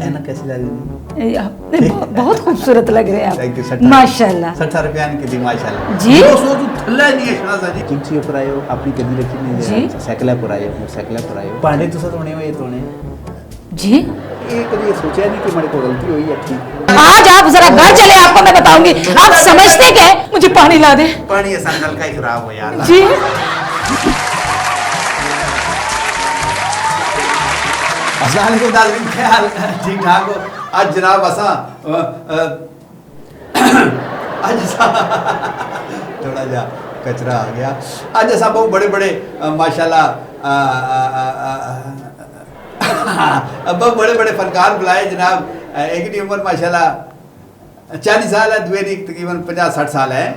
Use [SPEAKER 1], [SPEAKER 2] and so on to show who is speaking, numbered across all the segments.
[SPEAKER 1] ऐना कैसी लग रही
[SPEAKER 2] बहुत खूबसूरत लग रहे हैं
[SPEAKER 1] थैंक यू
[SPEAKER 2] आप माशाल्लाह
[SPEAKER 1] 60 रुपया की दी माशाल्लाह
[SPEAKER 2] जी।
[SPEAKER 1] 200 तो थल्ला नहीं है शाह जी किमची ऊपर आयो अपनी कदी रखी नहीं
[SPEAKER 2] जी।
[SPEAKER 1] साइकिल पर आयो मोटरसाइकिल पर आयो पांडे तो सब होने ये तोने
[SPEAKER 2] जी।
[SPEAKER 1] ये कभी सोचा नहीं कि मेरे को गलती हुई है ठीक
[SPEAKER 2] आज आप जरा घर चले, आपको मैं बताऊंगी। आप समझते क्या है? मुझे पानी ला दे।
[SPEAKER 1] पानी ऐसा नल का ही खराब हो यार
[SPEAKER 2] जी
[SPEAKER 1] अस्सलाम वालेकुम नाज़रीन, क्या हाल ठीक ठाक हो? आज जनाब असा आज असा थोड़ा जा कचरा आ गया। आज असा बहुत बड़े बड़े माशाल्लाह बहुत बड़े बड़े फनकार बुलाए जनाब। एक की उम्र माशाल्लाह 40 साल है, दूसरे की तकरीबन 50-60 साल है।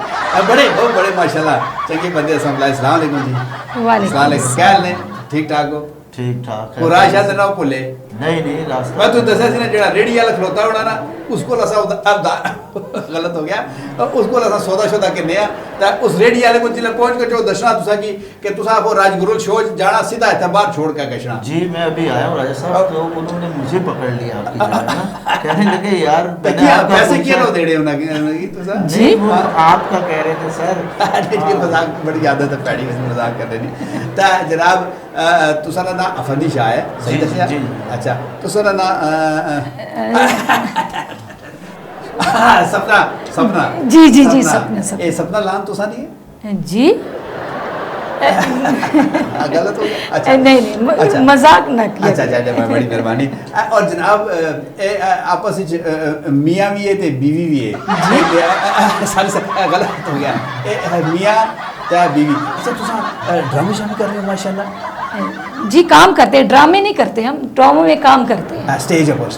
[SPEAKER 1] बड़े बहुत बड़े माशाल्लाह चंगे बंदे असा बुलाए। अस्सलाम वालेकुम जी।
[SPEAKER 2] वालेकुम
[SPEAKER 1] अस्सलाम वालेकुम, क्या हाल ने? ठीक ठाक हो?
[SPEAKER 3] ठीक ठाक
[SPEAKER 1] वो राशा तो ना भुले
[SPEAKER 3] नहीं रास्ता
[SPEAKER 1] मैं तू दसा सी ना जेड़ा रेडी वाला खलोता होना ना उसको लसा गलत हो गया उसको लसा सौदा शौदा करने ता उस रेडी वाले को जिले पहुंच के जो दसना तुसा की कि तुसा को राजगुरु शो जाना सीधा है बाहर छोड़ के कशना।
[SPEAKER 3] जी मैं अभी आया हूँ राजा साहब, तो उन्होंने मुझे पकड़ लिया आपकी जगह ना, कहने लगे यार
[SPEAKER 1] पैसे क्या लो दे रहे हो ना की तुसा
[SPEAKER 3] जी वो आपका कह रहे थे सर।
[SPEAKER 1] ये मजाक बड़ी आदत है पैड़ी में मजाक कर रही ता जनाब तुसा ना अफंदी शाह है सही दसिया? अच्छा तुसा ना सपना सपना
[SPEAKER 2] जी जी जी सपना
[SPEAKER 1] ए सपना लान तो सा नहीं है
[SPEAKER 2] जी।
[SPEAKER 1] गलत हो गया। अच्छा
[SPEAKER 2] नहीं नहीं
[SPEAKER 1] अच्छा।
[SPEAKER 2] मजाक ना किया।
[SPEAKER 1] अच्छा अच्छा बड़ी मेहरबानी। और जनाब आपस में मियाँ भी है ते बीवी भी है सारी गलत हो गया मियाँ त्या बीवी। अच्छा तुसा ड्रामे शामे कर रहे हो माशाल्लाह?
[SPEAKER 2] जी काम करते हैं, ड्रामे नहीं करते, हम ड्रामों में काम करते हैं।
[SPEAKER 1] स्टेज पर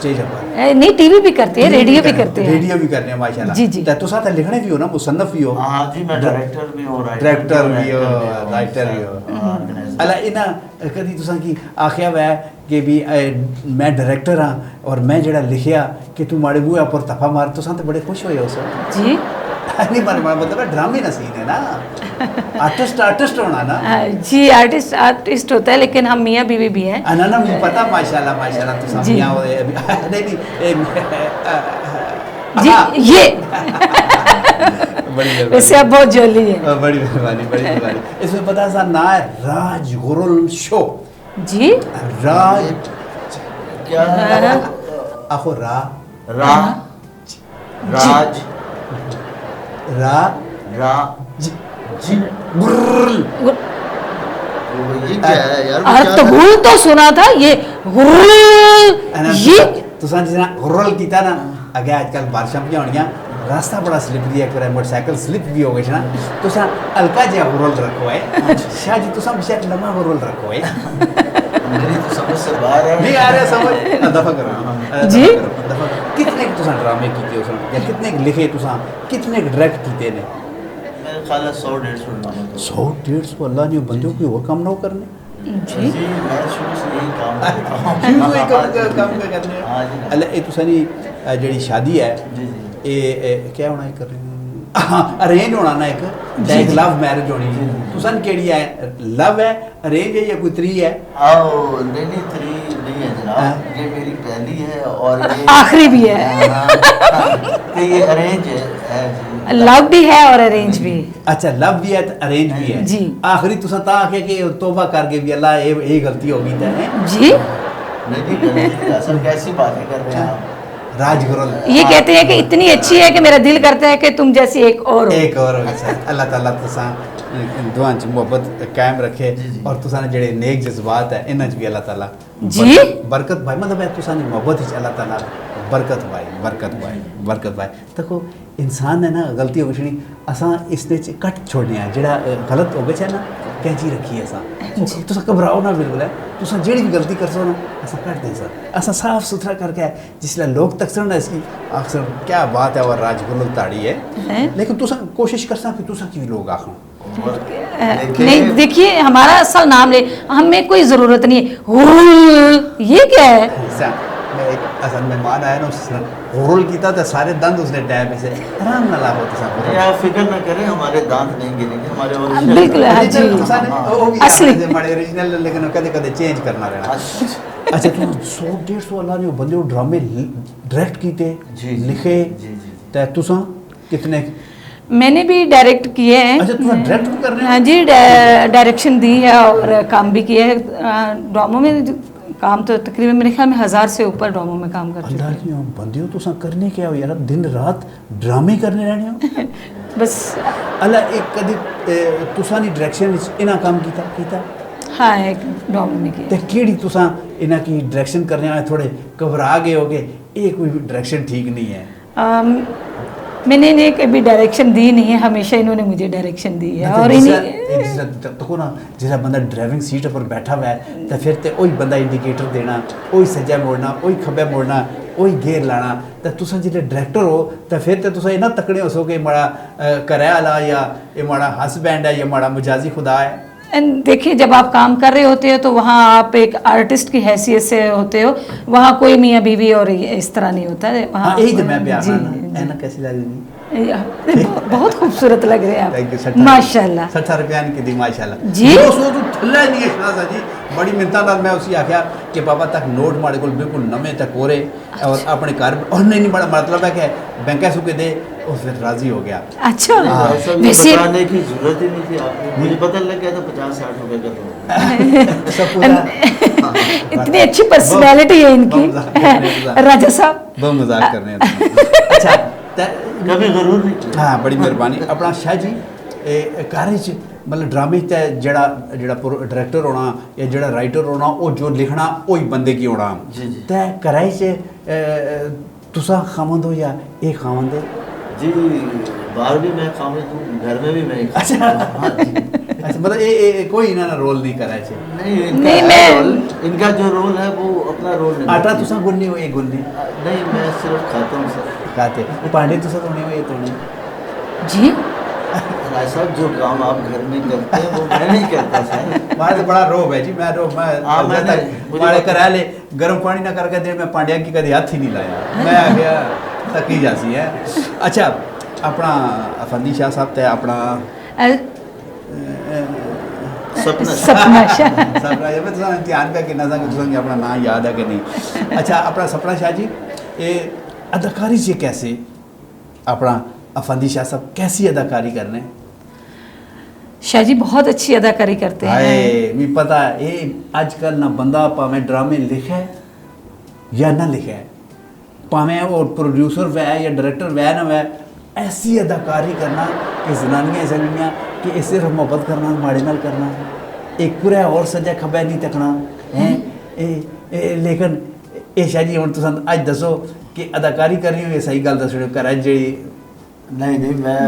[SPEAKER 2] नहीं टीवी भी करते हैं, रेडियो भी करते हैं।
[SPEAKER 1] रेडियो भी कर रहे हैं माशाल्लाह।
[SPEAKER 2] जी जी।
[SPEAKER 1] तो साथ लिखने भी हो ना, मुसन्नफ भी हो?
[SPEAKER 3] हाँ जी मैं डायरेक्टर भी हूँ,
[SPEAKER 1] डायरेक्टर भी हो, राइटर भी हो। अला इना कदी तुसा की आखिया वै कि भी मैं डायरेक्टर हाँ और मैं जेड़ा लिखिया कि तू माड़े बूहे पर तफा मार तो तो बड़े खुश होए उस
[SPEAKER 2] जी।
[SPEAKER 1] नहीं मतलब ड्रामे ना सीन है ना, आर्टिस्ट होना ना।
[SPEAKER 2] जी आर्टिस्ट होता है, लेकिन हम मियाँ बीवी भी हैं।
[SPEAKER 1] ना ना मुझे पता माशाल्लाह तो सब मियाँ नहीं
[SPEAKER 2] जी ये
[SPEAKER 1] बड़ी
[SPEAKER 2] वैसे आप बहुत जल्दी है।
[SPEAKER 1] बड़ी मेहरबानी। इसमें पता सा ना है राजगुरुल शो
[SPEAKER 2] जी।
[SPEAKER 3] क्या
[SPEAKER 1] आखो
[SPEAKER 3] राज
[SPEAKER 1] रा
[SPEAKER 3] जी ये क्या है यार?
[SPEAKER 2] अर्तगुल तो सुना था, ये
[SPEAKER 1] तुसा जिस गुर्रल कीता ना अगे आजकल बारिशां भी होनियां रास्ता बड़ा स्लिपरी है, फिर मोटरसाइकिल स्लिप भी हो गई ना तुसा हल्का जिहा गुर्रल रखो है शाह जी तुसा बेशक लम्बा गुर्रल रखो है।
[SPEAKER 3] मेरी तो समझ से बाहर है।
[SPEAKER 1] नहीं आ रहा समझ दफा करो
[SPEAKER 2] जी।
[SPEAKER 1] दफा कितने तुसा ड्रामे कीते उस या कितने लिखे तुसा कितने डायरेक्ट कीते ने?
[SPEAKER 3] मेरे ख्याल है 100-150
[SPEAKER 1] अल्लाह ने बंदों को वो काम ना करने
[SPEAKER 2] जी।
[SPEAKER 3] जी मैं शुरू से यही काम करता हूँ।
[SPEAKER 1] काम करने
[SPEAKER 3] हाँ जी
[SPEAKER 1] अल्लाह ये तुसा नी जेडी शादी है
[SPEAKER 3] जी जी
[SPEAKER 1] ये क्या होना कर अरेंज होना ना एक लव मैरिज होनी तुसन केड़ी है? लव है, अरेंज है या कोई 3 है?
[SPEAKER 3] आओ नहीं 3 नहीं है जनाब, ये मेरी पहली है और ये
[SPEAKER 2] आखिरी भी है।
[SPEAKER 3] तो ये अरेंज है जी।
[SPEAKER 2] लव भी है और अरेंज भी।
[SPEAKER 1] अच्छा लव भी है तो अरेंज भी है
[SPEAKER 2] जी।
[SPEAKER 1] आखिरी तुसा ता आखे कि तौबा करके भी अल्लाह ये गलती हो गई है
[SPEAKER 2] जी।
[SPEAKER 3] नहीं असल कैसी बातें कर रहे हैं आप?
[SPEAKER 1] राजगुरुल
[SPEAKER 2] ये कहते हैं कि इतनी अच्छी है कि मेरा दिल करता है कि तुम जैसी एक और हो।
[SPEAKER 1] एक और अल्लाह ताला तुसा दुआ च मोहब्बत कायम रखे और तुसा ने जेड़े नेक जज्बात है इन्हां च भी अल्लाह ताला
[SPEAKER 2] जी।
[SPEAKER 1] बरकत भाई मतलब है तुसा ने मोहब्बत च अल्लाह ताला बरकत भाई देखो इंसान है ना गलती हो गई असा इसने कट छोड़ने जेड़ा गलत हो गया ना कैंची रखी है असा तुसा घबराओ ना बिल्कुल है तुसा जेड़ी भी गलती कर सो ना असा कट दे सर असा साफ सुथरा करके जिसले लोग तक ना इसकी अक्सर क्या बात है और राजगुरुल ताड़ी है लेकिन तुसा कोशिश कर सा कि तुसा की लोग आखो
[SPEAKER 2] नहीं देखिए हमारा असल नाम ले हमें कोई जरूरत नहीं है। ये क्या है?
[SPEAKER 1] मैं एक असल मेहमान आया ना उसने गुरुल कीता तो सारे दंद उसने टैब से आराम ना लाओ तो
[SPEAKER 3] यार फिक्र ना करें, हमारे दांत नहीं गिरेंगे, हमारे ओरिजिनल
[SPEAKER 2] बिल्कुल हाँ जी
[SPEAKER 1] असली
[SPEAKER 2] असली
[SPEAKER 1] हमारे ओरिजिनल लेकिन कदे कदे चेंज करना रहना अच्छा तो 100-150 अल्लाह ने बंदे ड्रामे डायरेक्ट कीते
[SPEAKER 3] जी, जी,
[SPEAKER 1] लिखे
[SPEAKER 3] जी, जी।
[SPEAKER 1] ते तुसां कितने?
[SPEAKER 2] मैंने भी डायरेक्ट किए हैं।
[SPEAKER 1] अच्छा तुसां डायरेक्ट भी कर रहे हो?
[SPEAKER 2] हाँ जी, डायरेक्शन दी है और काम भी किया है। ड्रामों में काम तो तकरीबन मेरे ख्याल में 1000 से ऊपर ड्रामों में काम कर
[SPEAKER 1] अल्लाह
[SPEAKER 2] चुकी
[SPEAKER 1] की बंदे हो तुसां करने क्या हो यार, दिन रात ड्रामे करने रहने हो?
[SPEAKER 2] हूँ। बस
[SPEAKER 1] अल्लाह एक कदी तुसां दी डायरेक्शन विच इना काम कीता
[SPEAKER 2] हाँ, एक ड्रामों में किया।
[SPEAKER 1] ते केड़ी तुसां इना की डायरेक्शन करने वाले थोड़े घबरा गए होगे ये कोई डायरेक्शन ठीक नहीं है?
[SPEAKER 2] मैंने इन्हें कभी डायरेक्शन दी नहीं है, हमेशा इन्होंने मुझे डायरेक्शन दी है। और
[SPEAKER 1] देखो ना जिस बंदा ड्राइविंग सीट पर बैठा हुआ है तो फिर तो वही बंदा इंडिकेटर देना, वही सज्जा मोड़ना, वही खब्बे मोड़ना, वही गेयर लाना। तो तुसां जिसले डायरेक्टर हो तो फिर तो तुसां इन्ना तकड़े हो सो कि माड़ा करे वाला या ये माड़ा हसबैंड है या माड़ा मजाजी खुदा है।
[SPEAKER 2] देखिए, जब आप काम कर रहे होते हो तो वहाँ आप एक आर्टिस्ट की हैसियत से होते हो, वहाँ कोई मियाँ बीवी और इस तरह नहीं होता है वहाँ।
[SPEAKER 1] हाँ, यही तो मैं प्यार
[SPEAKER 2] जी,
[SPEAKER 1] ना ऐना कैसी लग रही?
[SPEAKER 2] बहुत खूबसूरत लग रहे हैं
[SPEAKER 1] थैंक यू
[SPEAKER 2] आप, माशाल्लाह।
[SPEAKER 1] 60 रुपया की दी माशाल्लाह
[SPEAKER 2] जी।
[SPEAKER 1] 200 तो थल्ला नहीं है शाहजा जी। बड़ी मिन्नतां नाल मैं उसी आख्या कि बाबा तक नोट माड़े कोल बिल्कुल नवे तक कोरे और अपने घर और नहीं बड़ा मतलब है कि बैंक सुके दे उस फिर राजी हो गया।
[SPEAKER 2] अच्छा,
[SPEAKER 3] ऐसा भी
[SPEAKER 2] वैसे
[SPEAKER 3] बताने की जरूरत ही नहीं थी आपको, मुझे पता लग गया था 50-60 रुपए का तो
[SPEAKER 1] सब पूरा
[SPEAKER 2] इतनी अच्छी पर्सनैलिटी है इनकी।
[SPEAKER 1] बहुत मजाक कर रहे हैं,
[SPEAKER 2] राजा साहब
[SPEAKER 1] बहुत मजाक कर रहे हैं। अच्छा
[SPEAKER 3] कभी गरूर नहीं किया।
[SPEAKER 1] हाँ बड़ी मेहरबानी। अपना शाह जी घर च मतलब ड्रामे च जेड़ा डायरेक्टर होना या जेड़ा राइटर होना वो जो लिखना वही बंदे की होना।
[SPEAKER 3] जी, जी।
[SPEAKER 1] ते घरै च तुसा खामंद हो या एक खामंद है?
[SPEAKER 3] जी, बाहर भी मैं खामिद हूँ, घर में भी मैं ही
[SPEAKER 1] अच्छा
[SPEAKER 3] हाँ जी।
[SPEAKER 1] अच्छा मतलब ये कोई इन्होंने रोल नहीं करा है?
[SPEAKER 3] नहीं, इनका जो रोल है वो अपना रोल नहीं।
[SPEAKER 1] आटा तुसा गुन्नी हो ये गुन्नी?
[SPEAKER 3] नहीं, मैं सिर्फ खाता हूँ सर।
[SPEAKER 1] खाते पांडे तुसा धोने हो ये धोने?
[SPEAKER 2] जी,
[SPEAKER 3] राय साहब जो काम आप घर में करते हैं वो मैं नहीं करता सर।
[SPEAKER 1] मारे तो बड़ा रोब है जी। मैं
[SPEAKER 3] हाँ, मुझे
[SPEAKER 1] मारे करा ले गर्म पानी ना करके दे मैं पांड्या की कभी हाथ ही नहीं लाया। मैं आ गया तकी जासी है। अच्छा अपना अफंदी शाह साहब ते अपना
[SPEAKER 3] सपना
[SPEAKER 1] सपना ये मैं तुसा ध्यान पे किन्ना सा कि तुसा अपना नाम याद है कि नहीं? अच्छा अपना सपना शाह जी ये अदाकारी से कैसे अपना अफंदी शाह साहब कैसी अदाकारी करने?
[SPEAKER 2] शाह जी बहुत अच्छी अदाकारी करते हैं।
[SPEAKER 1] हाय मी पता है ये आजकल ना बंदा पावे ड्रामे लिखे है या ना लिखे है, पावे और प्रोड्यूसर वह या डायरेक्टर वह ना वह ऐसी अदाकारी करना कि जनानियाँ ऐसा नहीं कि ये सिर्फ मोहब्बत करना माड़े नाल करना एक पूरा और सजा खब्बे नहीं तकना है। लेकिन ये शाह जी हम तुम अज दसो कि अदाकारी करनी हो सही गल दसो घर जी
[SPEAKER 3] नहीं मैं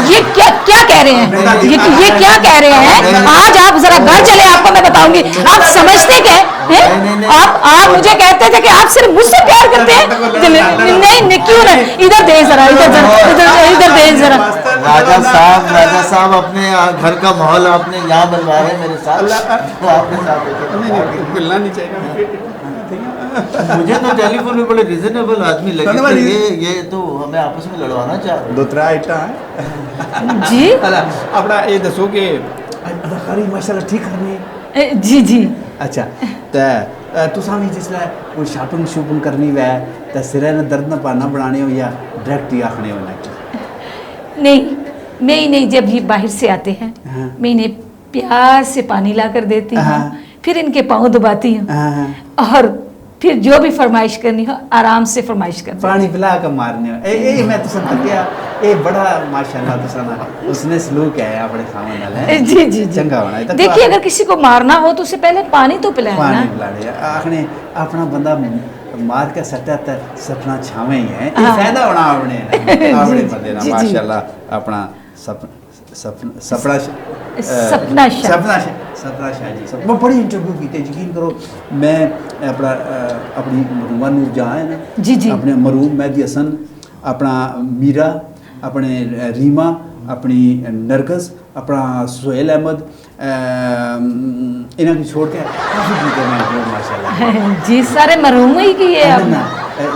[SPEAKER 2] ये क्या कह रहे हैं? ये क्या कह रहे हैं? आज आप जरा घर चले, आपको मैं बताऊंगी। आप समझते क्या हैं? आप मुझे कहते थे कि आप सिर्फ मुझसे प्यार करते हैं। नहीं क्यों नहीं, इधर दे जरा, इधर दे जरा।
[SPEAKER 3] राजा साहब अपने घर का माहौल आपने यहाँ बनवा रहे हैं मेरे साथ। आपके साथ
[SPEAKER 1] मिलना नहीं चाहिए।
[SPEAKER 3] मुझे तो टेलीफोन में बड़े रिजनेबल आदमी लगे। ये तो हमें आपस में लड़वाना चाह रहे हैं।
[SPEAKER 1] 2-3 आइटा है
[SPEAKER 2] जी।
[SPEAKER 1] अपना ये दसो कि अदाकारी माशाल्लाह ठीक करनी है?
[SPEAKER 2] जी। अच्छा
[SPEAKER 1] तो तुसा भी जिसले कोई शॉपिंग करनी वै तो सिरे ने दर्द न पाना बनाने हो या डायरेक्ट ही आखने हो ना?
[SPEAKER 2] मैं इन्हें जब ये बाहर से आते हैं मैं इन्हें प्यार से पानी ला कर देती हूँ, फिर इनके पाँव दबाती हूँ और फिर जो भी फरमाइश करनी हो आराम से फरमाइश करनी।
[SPEAKER 1] पानी पिला कर मारने हो ए मैं तुसा तकिया ए बड़ा माशाल्लाह तुसा ना उसने सलूक है अपने खावन वाला है।
[SPEAKER 2] जी
[SPEAKER 1] चंगा होना है।
[SPEAKER 2] देखिए अगर किसी को मारना हो तो उससे पहले पानी तो पिलाना।
[SPEAKER 1] पानी पिला दे आखने अपना बंदा मार के सटा तो सपना छावे ही है। ये फायदा होना अपने बंदे ना माशाल्लाह अपना सपना शाह जी। मैं बड़ी इंटरव्यू की यकीन करो मैं अपनी मरूमा नूर जहाँ है ना
[SPEAKER 2] जी
[SPEAKER 1] अपने मरूम मेहदी हसन अपना मीरा अपने रीमा अपनी नरगस अपना सुहेल अहमद इन्हें की छोड़ के काफ़ी चीज़ें मैं माशाल्लाह
[SPEAKER 2] जी सारे मरूम ही की है।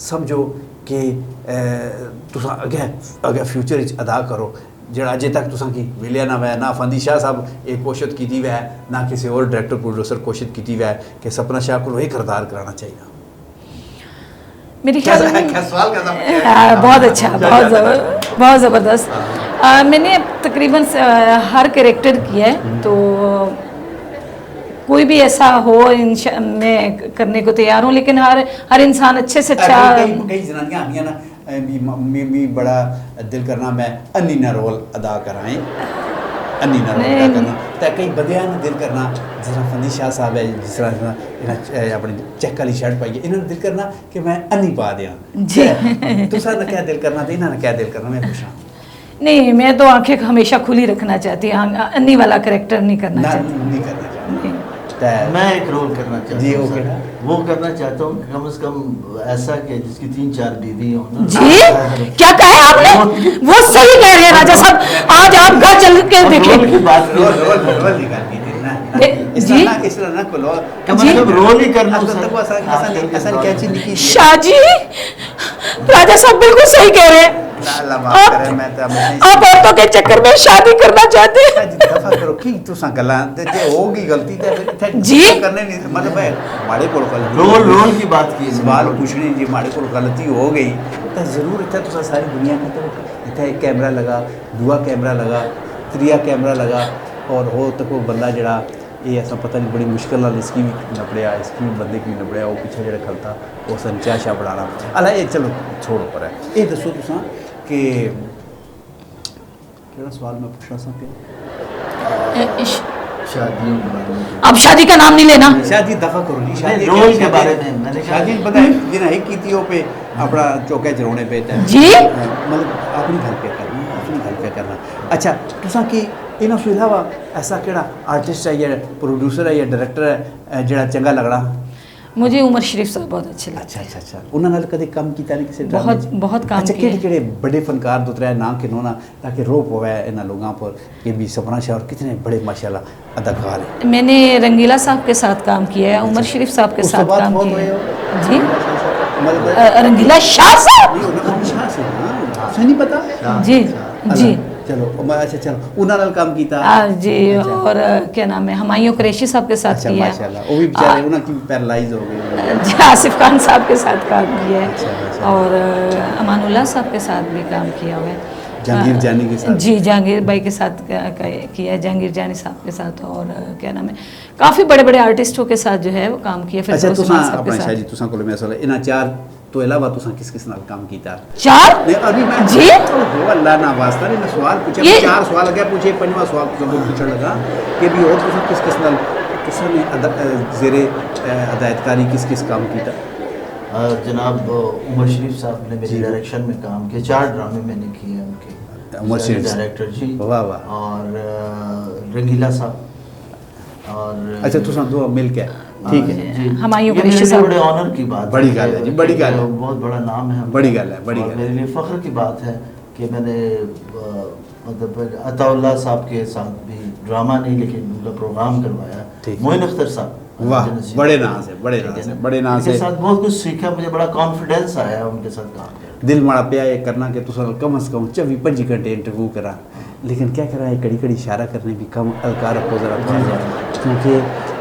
[SPEAKER 1] समझो कि तुसां अगे फ्यूचर च अदा करो जेड़ा अजे तक तुसां की मिलिया ना वै, ना फंदी शाह साहब एक कोशिश की वै, ना किसी और डायरेक्टर प्रोड्यूसर कोशिश की वै कि सपना शाह को वही किरदार कराना चाहिए।
[SPEAKER 2] मेरे ख्याल में
[SPEAKER 1] सवाल कैसा
[SPEAKER 2] बहुत अच्छा, बहुत ज़बरदस्त। मैंने तकरीबन हर कैरेक्टर किया है, तो कोई भी ऐसा हो मैं करने को तैयार हूँ, लेकिन हर इंसान अच्छे से अच्छा।
[SPEAKER 1] कई जनानियां आंदियां ना मी बड़ा दिल करना मैं अन्नी ना रोल अदा कराएं, अन्नी ना रोल अदा करना, तो कई बंदियां ने दिल करना जिस तरह फंदी शाह साहब है, जिस तरह अपनी चेक वाली शर्ट पाई है, इन्होंने दिल करना कि मैं अन्नी पा दियां जी। दूसरा ने क्या दिल करना, तो इन्होंने क्या दिल करना, मैं पूछा
[SPEAKER 2] नहीं, मैं तो आंखें हमेशा खुली रखना चाहती हूँ, अन्नी वाला करैक्टर नहीं करना चाहती।
[SPEAKER 1] नहीं करना चाहती।
[SPEAKER 3] मैं एक रोल करना चाहता
[SPEAKER 1] जी,
[SPEAKER 3] हूँ
[SPEAKER 1] ओके।
[SPEAKER 3] वो करना चाहता हूँ कम से कम ऐसा कि जिसकी 3-4 बीवी हो ना।
[SPEAKER 2] जी क्या कहा आपने? वो सही कह रहे हैं राजा साहब, आज आप घर चल के
[SPEAKER 3] रोल की
[SPEAKER 2] देखें।
[SPEAKER 3] बात
[SPEAKER 1] रोल निकालनी थी ना,
[SPEAKER 2] जी
[SPEAKER 1] इस तरह ना कोलो
[SPEAKER 3] कम से कम रोल ही करना
[SPEAKER 1] ऐसा क्या चीज लिखी
[SPEAKER 2] शाह जी, राजा साहब बिल्कुल सही कह रहे हैं।
[SPEAKER 1] अल्लाह माफ करे, मैं तो
[SPEAKER 2] आप औरतों के चक्कर में शादी करना चाहते हैं।
[SPEAKER 1] दफा करो कि तुसा गल्लां ते जे होगी गलती ते फिर
[SPEAKER 2] जी।
[SPEAKER 1] करने नहीं मतलब है माड़े कोल
[SPEAKER 3] रोल की बात की
[SPEAKER 1] सवाल पूछने जी माड़े कोल गलती हो गई तो जरूर इतना तुसा सारी दुनिया में तो इतना एक कैमरा लगा, दूआ कैमरा लगा, त्रिया कैमरा लगा, और हो तो कोई बंदा जड़ा ये ऐसा पता नहीं बड़ी मुश्किल नाल इसकी भी नपड़िया, इसकी भी बंदे की नपड़िया, वो पीछे जड़ा खलता वो संचा शाह बढ़ाना अला ये चलो छोड़ो पर है। ये दसो तुसा कि केड़ा सवाल मैं पूछना सा
[SPEAKER 3] शादियों के बारे में।
[SPEAKER 2] अब शादी का नाम नहीं लेना।
[SPEAKER 1] शादी दफा करो जी, शादी
[SPEAKER 3] रोल के बारे में मैंने कहा
[SPEAKER 1] शादी पता है जिन्हें एक कीतियों पे अपना चौके चरोने पे था
[SPEAKER 2] जी
[SPEAKER 1] मतलब अपनी घर पे करना, अपनी घर पे करना। अच्छा तुसा की इन्हों से अलावा ऐसा केड़ा आर्टिस्ट है या प्रोड्यूसर है या डायरेक्टर है जेड़ा चंगा लगड़ा?
[SPEAKER 2] मुझे उमर शरीफ साहब बहुत अच्छे लगते
[SPEAKER 1] अच्छा अच्छा अच्छा उन्होंने नाल कदे काम कीता नहीं किसी ड्रामे
[SPEAKER 2] बहुत बहुत काम
[SPEAKER 1] अच्छा
[SPEAKER 2] किया।
[SPEAKER 1] केड़े बड़े फनकार दो त्रै नाम के नोना ताकि रोप होवे इन लोगों पर कि भी सपना शाह और कितने बड़े माशाल्लाह अदाकार हैं।
[SPEAKER 2] मैंने रंगीला साहब के साथ काम किया है, उमर शरीफ साहब के
[SPEAKER 1] उस तो
[SPEAKER 2] साथ
[SPEAKER 1] बाद
[SPEAKER 2] काम
[SPEAKER 1] बहुत
[SPEAKER 2] किया
[SPEAKER 1] हुए
[SPEAKER 2] है। जी
[SPEAKER 1] मतलब
[SPEAKER 2] रंगीला शाह साहब
[SPEAKER 1] नहीं उन्होंने शाह से हाँ उसे नहीं पता
[SPEAKER 2] जी जी
[SPEAKER 1] चलो अच्छा चलो उन्होंने नाल काम कीता
[SPEAKER 2] जी। और क्या नाम है, हुमायूं कुरैशी साहब के साथ
[SPEAKER 1] अच्छा
[SPEAKER 2] किया है।
[SPEAKER 1] माशाल्लाह वो भी बेचारे उनकी पैरालाइज हो गई।
[SPEAKER 2] जी आसिफ खान साहब के साथ काम किया
[SPEAKER 1] अच्छा,
[SPEAKER 2] है,
[SPEAKER 1] अच्छा।
[SPEAKER 2] और अमानुल्लाह साहब के साथ भी काम किया हुआ है।
[SPEAKER 1] जहांगीर जानी के साथ
[SPEAKER 2] जी जहांगीर भाई के साथ किया है, जहांगीर जानी साहब के साथ, और क्या नाम है काफ़ी बड़े बड़े आर्टिस्टों के साथ जो है वो काम किया। फिर
[SPEAKER 1] अच्छा
[SPEAKER 2] उस्मान
[SPEAKER 1] तुसा
[SPEAKER 2] साहब के
[SPEAKER 1] अपना शाह जी
[SPEAKER 2] साथ
[SPEAKER 1] तुसा को मैं सवाल इना चार तो अलावा तुसा किस किस नाल काम कीता?
[SPEAKER 2] 4
[SPEAKER 1] नहीं अभी मैं
[SPEAKER 2] जी
[SPEAKER 1] हो अल्लाह ना वास्ता नहीं मैं सवाल पूछे
[SPEAKER 2] ये-
[SPEAKER 1] 4 सवाल लगे पूछे पंजवा सवाल तुसा को पूछने लगा कि भी और तुसा किस किस नाल तुसा ने ज़ेरे हदायतकारी किस किस काम कीता?
[SPEAKER 3] जनाब उमर शरीफ साहब ने मेरी डायरेक्शन में काम किया, 4 ड्रामे मैंने किए हैं उनके
[SPEAKER 1] उमर शरीफ
[SPEAKER 3] डायरेक्टर जी।
[SPEAKER 1] वाह वाह।
[SPEAKER 3] और रंगीला साहब और
[SPEAKER 1] अच्छा तुसा दो मिल के ठीक है
[SPEAKER 3] जी।
[SPEAKER 2] हुमायूं
[SPEAKER 3] ये
[SPEAKER 2] कुरैशी
[SPEAKER 3] मेरे लिए
[SPEAKER 2] साहब।
[SPEAKER 3] बड़े ऑनर की बात
[SPEAKER 1] बड़ी गल है जी, बड़ी गल है।
[SPEAKER 3] बहुत बड़ा नाम है,
[SPEAKER 1] बड़ी गल है, बड़ी
[SPEAKER 3] और
[SPEAKER 1] गल है।
[SPEAKER 3] मेरे लिए फख्र की बात है कि मैंने मतलब अताउल्लाह साहब के साथ भी ड्रामा नहीं लेकिन उनका प्रोग्राम करवाया,
[SPEAKER 1] ठीक।
[SPEAKER 3] मोइन अख्तर साहब
[SPEAKER 1] वाह
[SPEAKER 3] जनसी।
[SPEAKER 1] बड़े नाम से बड़े
[SPEAKER 3] ठीक
[SPEAKER 1] नाम
[SPEAKER 3] है
[SPEAKER 1] से
[SPEAKER 3] ना?
[SPEAKER 1] बड़े नाम
[SPEAKER 3] उनके
[SPEAKER 1] से
[SPEAKER 3] साथ बहुत कुछ सीखा, मुझे बड़ा कॉन्फिडेंस आया उनके साथ काम करके।
[SPEAKER 1] दिल माड़ा पिया ये करना कि तुसा कम से कम 24-25 घंटे इंटरव्यू करा, लेकिन क्या करा है कड़ी कड़ी इशारा करने भी कम अलकार रखो जरा थोड़ा सा, क्योंकि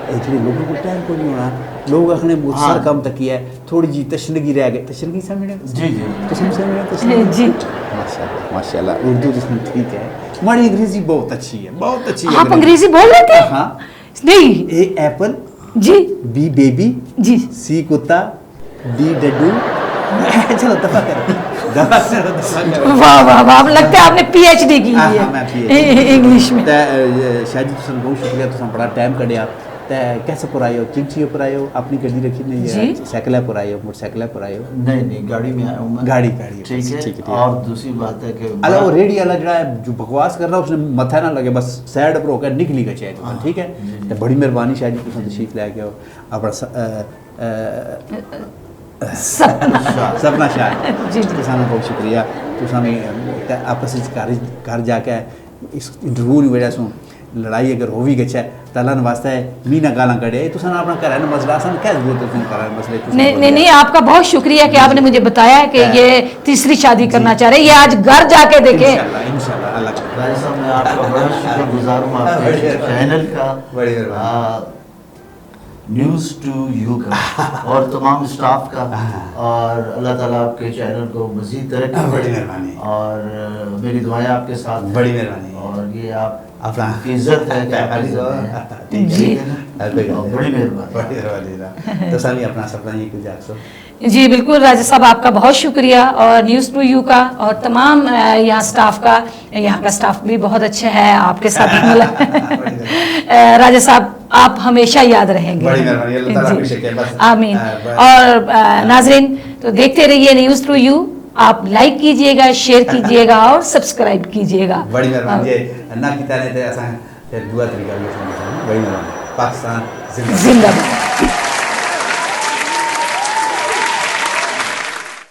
[SPEAKER 1] इतने लोगों को टाइम को नहीं होना, लोग आखने मुझसे
[SPEAKER 3] हाँ।
[SPEAKER 1] कम तक किया है, थोड़ी जी तशनगी रह गई, तशनगी समझे
[SPEAKER 3] जी जी
[SPEAKER 1] तो समझे तशनगी
[SPEAKER 2] जी
[SPEAKER 1] माशाल्लाह माशाल्लाह उर्दू जिसमें ठीक है, हमारी अंग्रेजी बहुत अच्छी है, बहुत अच्छी है।
[SPEAKER 2] आप अंग्रेजी बोल लेते हैं?
[SPEAKER 1] हाँ
[SPEAKER 2] नहीं
[SPEAKER 1] ए एप्पल,
[SPEAKER 2] जी
[SPEAKER 1] बी बेबी,
[SPEAKER 2] जी
[SPEAKER 1] सी कुत्ता, डी डड्डू चलो दफा करो दफा करो
[SPEAKER 2] वाह वाह वाह, लगता है आपने पीएचडी की
[SPEAKER 1] हाँ,
[SPEAKER 2] है
[SPEAKER 1] हाँ, मैं PhD
[SPEAKER 2] इंग्लिश में।
[SPEAKER 1] शाह जी तुम बहुत शुक्रिया, तुम बड़ा टाइम कढ़िया ते कैसे पर आए हो, चिंची पर आए हो, अपनी गड्डी रखी नहीं है,
[SPEAKER 2] जी।
[SPEAKER 1] साइकिल पर आए हो, मोटरसाइकिल पर आए हो?
[SPEAKER 3] नहीं नहीं गाड़ी में आया हूँ मैं।
[SPEAKER 1] गाड़ी
[SPEAKER 3] ठीक है। और दूसरी बात है कि
[SPEAKER 1] अला वो रेडी वाला जड़ा है जो बकवास कर रहा है उसने मथा ना लगे, बस साइड पर होकर निकली गए चाहिए
[SPEAKER 3] हाँ,
[SPEAKER 1] ठीक है।
[SPEAKER 3] जी।
[SPEAKER 1] तो बड़ी मेहरबानी शाह जी तुम तशरीफ ले गए हो अपना सपना शाह
[SPEAKER 2] जी, जी।
[SPEAKER 1] तुसां बहुत शुक्रिया, तुसां आपस घर जाके इस इंटरव्यू की वजह से लड़ाई अगर हो भी गई तो अल्लाह ने वास्ता है मी ना गाला कड़े तो सन अपना घर है ना मसला सन क्या जरूरत है कर मसले
[SPEAKER 2] नहीं, आपका बहुत शुक्रिया कि आपने मुझे बताया कि ये तीसरी शादी करना चाह रहे हैं। ये आज घर जाके देखें।
[SPEAKER 1] इंशाल्लाह अल्लाह
[SPEAKER 3] भाई साहब मैं आपका बड़ा शुक्रगुजार हूँ आपके चैनल का, न्यूज़ टू यू का और तमाम स्टाफ का, और अल्लाह ताला आपके चैनल को मज़ीद तरक्की
[SPEAKER 1] बड़ी मेहरबानी
[SPEAKER 3] और मेरी दुआएं आपके साथ,
[SPEAKER 1] बड़ी मेहरबानी
[SPEAKER 3] और ये आप
[SPEAKER 1] अपना
[SPEAKER 3] की इज्जत है क्या
[SPEAKER 2] जी
[SPEAKER 3] बड़ी मेहरबानी
[SPEAKER 1] तो सामी अपना सपना ये कुछ आखो
[SPEAKER 2] जी बिल्कुल राजा साहब, आपका बहुत शुक्रिया और न्यूज़ टू यू का और तमाम यहाँ स्टाफ का। यहाँ का स्टाफ भी बहुत अच्छा है आपके साथ राजा साहब आप हमेशा याद रहेंगे।
[SPEAKER 1] बड़ी मेहरबानी, अल्लाह ताला आपको शुक्रिया, बस।
[SPEAKER 2] आमीन। और नाजरीन तो देखते रहिए न्यूज़ टू यू, आप लाइक कीजिएगा, शेयर कीजिएगा और सब्सक्राइब कीजिएगा।
[SPEAKER 1] बड़ी मेहरबानी ना की तरह ते असां दुआ तरीका बड़ी मेहरबानी। पाकिस्तान जिंदाबाद।